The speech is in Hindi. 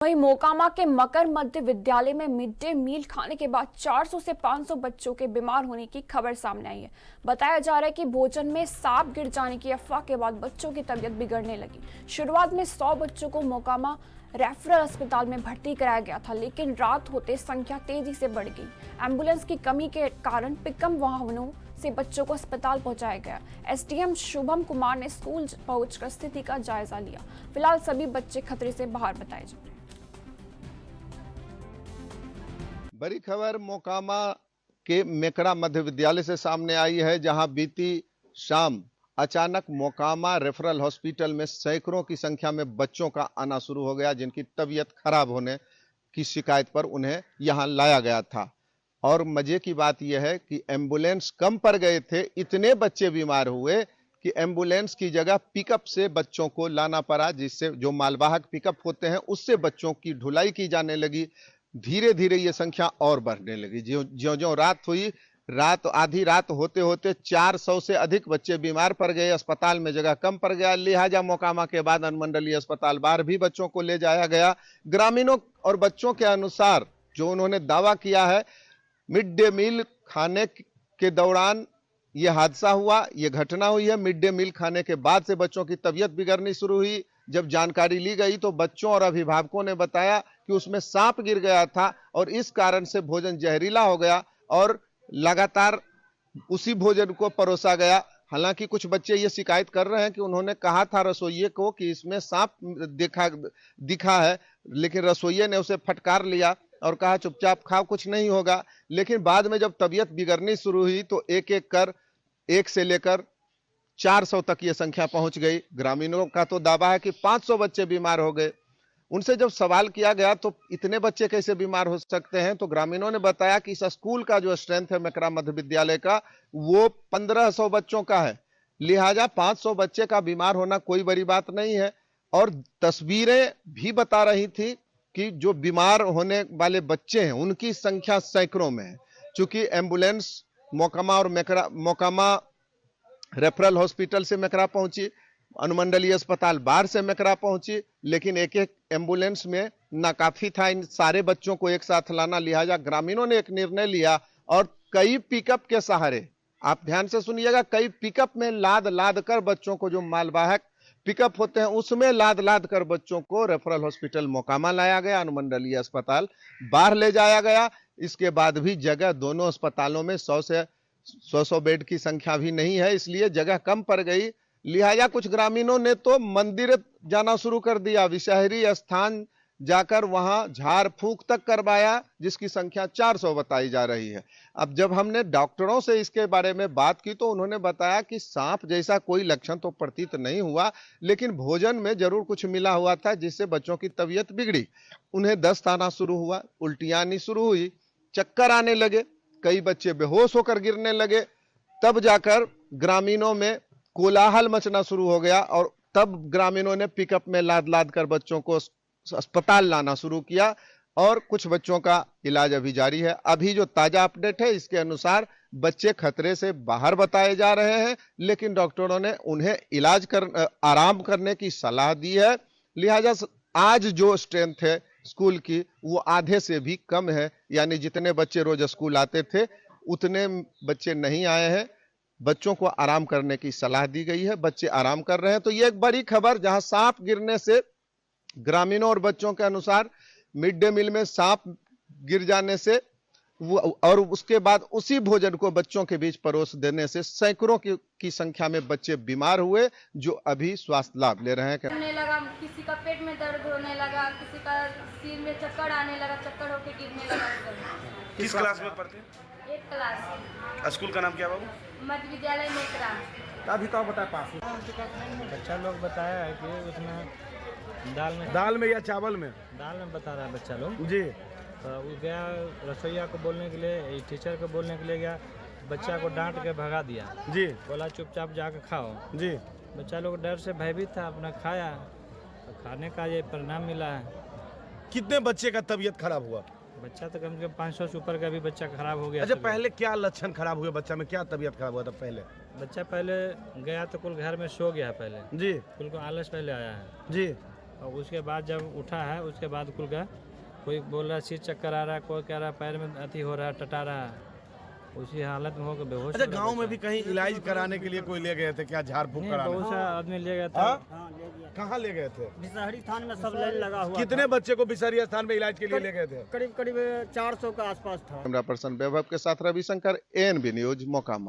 वहीं मोकामा के मकर मध्य विद्यालय में मिड डे मील खाने के बाद 400 से 500 बच्चों के बीमार होने की खबर सामने आई है। बताया जा रहा है कि भोजन में सांप गिर जाने की अफवाह के बाद बच्चों की तबीयत बिगड़ने लगी। शुरुआत में 100 बच्चों को मोकामा रेफरल अस्पताल में भर्ती कराया गया था, लेकिन रात होते संख्या तेजी से बढ़ गई। एम्बुलेंस की कमी के कारण पिकअप वाहनों से बच्चों को अस्पताल पहुंचाया गया। एसडीएम शुभम कुमार ने स्कूल पहुंचकर स्थिति का जायजा लिया। फिलहाल सभी बच्चे खतरे से बाहर बताए जा रहे हैं। बड़ी खबर मोकामा के मेकड़ा मध्य विद्यालय से सामने आई है, जहां बीती शाम अचानक मोकामा रेफरल हॉस्पिटल में सैकड़ों की संख्या में बच्चों का आना शुरू हो गया, जिनकी तबीयत खराब होने की शिकायत पर उन्हें यहां लाया गया था। और मजे की बात यह है कि एम्बुलेंस कम पड़ गए थे, इतने बच्चे बीमार हुए कि एम्बुलेंस की जगह पिकअप से बच्चों को लाना पड़ा, जिससे जो मालवाहक पिकअप होते हैं उससे बच्चों की ढुलाई की जाने लगी। धीरे धीरे ये संख्या और बढ़ने लगी। ज्यों ज्यों रात हुई, आधी रात होते होते 400 से अधिक बच्चे बीमार पड़ गए। अस्पताल में जगह कम पड़ गया, लिहाजा मोकामा के बाद अनुमंडलीय अस्पताल बाहर भी बच्चों को ले जाया गया। ग्रामीणों और बच्चों के अनुसार जो उन्होंने दावा किया है, मिड डे मील खाने के दौरान यह हादसा हुआ, यह घटना हुई है। मिड डे मील खाने के बाद से बच्चों की तबीयत बिगड़नी शुरू हुई। जब जानकारी ली गई तो बच्चों और अभिभावकों ने बताया कि उसमें सांप गिर गया था और इस कारण से भोजन जहरीला हो गया और लगातार उसी भोजन को परोसा गया। हालांकि कुछ बच्चे ये शिकायत कर रहे हैं कि उन्होंने कहा था रसोइये को कि इसमें सांप दिखा है, लेकिन रसोइये ने उसे फटकार लिया और कहा चुपचाप खाओ, कुछ नहीं होगा। लेकिन बाद में जब तबीयत बिगड़नी शुरू हुई तो एक एक कर 1 से लेकर 400 तक ये संख्या पहुंच गई। ग्रामीणों का तो दावा है कि 500 बच्चे बीमार हो गए। उनसे जब सवाल किया गया तो इतने बच्चे कैसे बीमार हो सकते हैं, तो ग्रामीणों ने बताया कि इस स्कूल का जो स्ट्रेंथ है मेकड़ा मध्य विद्यालय का, वो 1500 बच्चों का है। लिहाजा 500 बच्चे का बीमार होना कोई बड़ी बात नहीं है। और तस्वीरें भी बता रही थी कि जो बीमार होने वाले बच्चे हैं उनकी संख्या सैकड़ों में है। चूंकि एम्बुलेंस मोकामा रेफरल हॉस्पिटल से मेकड़ा पहुंची, अनुमंडलीय अस्पताल बाहर से मेकड़ा पहुंची, लेकिन एक एक एम्बुलेंस में नाकाफी था इन सारे बच्चों को एक साथ लाना। लिहाजा ग्रामीणों ने एक निर्णय लिया और कई पिकअप के सहारे, आप ध्यान से सुनिएगा, कई पिकअप में लाद लाद कर बच्चों को, जो मालवाहक पिकअप होते हैं उसमें लाद लाद कर बच्चों को रेफरल हॉस्पिटल मोकामा लाया गया, अनुमंडलीय अस्पताल बाहर ले जाया गया। इसके बाद भी जगह दोनों अस्पतालों में 100 बेड की संख्या भी नहीं है, इसलिए जगह कम पड़ गई। लिहाजा कुछ ग्रामीणों ने तो मंदिर जाना शुरू कर दिया, विषहरी स्थान जाकर वहां झाड़ फूंक तक करवाया, जिसकी संख्या 400 बताई जा रही है। अब जब हमने डॉक्टरों से इसके बारे में बात की तो उन्होंने बताया कि सांप जैसा कोई लक्षण तो प्रतीत नहीं हुआ, लेकिन भोजन में जरूर कुछ मिला हुआ था जिससे बच्चों की तबीयत बिगड़ी। उन्हें दस्त आना शुरू हुआ, उल्टियां आनी शुरू हुई, चक्कर आने लगे, कई बच्चे बेहोश होकर गिरने लगे। तब जाकर ग्रामीणों में कोलाहल मचना शुरू हो गया और तब ग्रामीणों ने पिकअप में लाद लाद कर बच्चों को अस्पताल लाना शुरू किया और कुछ बच्चों का इलाज अभी जारी है। अभी जो ताजा अपडेट है इसके अनुसार बच्चे खतरे से बाहर बताए जा रहे हैं, लेकिन डॉक्टरों ने उन्हें आराम करने की सलाह दी है। लिहाजा आज जो स्ट्रेंथ है स्कूल की वो आधे से भी कम है, यानी जितने बच्चे रोज स्कूल आते थे उतने बच्चे नहीं आए हैं। बच्चों को आराम करने की सलाह दी गई है, बच्चे आराम कर रहे हैं। तो ये एक बड़ी खबर, जहां सांप गिरने से ग्रामीणों और बच्चों के अनुसार मिड डे मील में सांप गिर जाने से और उसके बाद उसी भोजन को बच्चों के बीच परोस देने से सैकड़ों की संख्या में बच्चे बीमार हुए, जो अभी स्वास्थ्य लाभ ले रहे हैं। होने लगा, किसी का पेट में दर्द होने लगा, किसी का सिर में चक्कर आने लगा, चक्कर होके गिरने लगा। किस क्लास में पढ़ते हैं? 8 क्लास। स्कूल का नाम क्या बाबू? मध्य विद्यालय मेकड़ा। अभी तो बता पास बच्चा लोग बताया है कि उसमें दाल में या चावल में, दाल में बता रहा है बच्चा लोग जी। तो वो गया रसोईया को बोलने के लिए, टीचर को बोलने के लिए गया, बच्चा को डांट के भगा दिया जी, बोला चुपचाप जाकर खाओ जी। बच्चा लोग डर से भयभीत था, अपना खाया, तो खाने का ये परिणाम मिला है। कितने बच्चे का तबीयत खराब हुआ? बच्चा तो कम से कम 500 से ऊपर का भी बच्चा खराब हो गया। अच्छा, पहले क्या लक्षण खराब हुए बच्चा में, क्या तबीयत खराब हुआ था पहले? बच्चा पहले गया तो कुल घर में सो गया, पहले जी, कुल को आलस पहले आया है जी। और उसके बाद जब उठा है उसके बाद खुल गया। कोई बोल रहा है सिर चक्कर आ रहा है, कोई कह रहा है पैर में अति हो रहा है, टटा रहा है, उसी हालत में होकर बेहोश। अच्छा, गांव में भी कहीं इलाज कराने के लिए कोई ले गए थे क्या? झाड़ फूक कराने? बहुत सा आदमी ले गया था। कहाँ ले गए थे? बिसहरी थान में सब लाइन लगा हुआ कितने बच्चे को बिसहरी स्थान में इलाज के लिए ले गए थे? करीब करीब 400 के आसपास था। कैमरा पर्सन वैभव के साथ रविशंकर, ANB न्यूज मोकामा।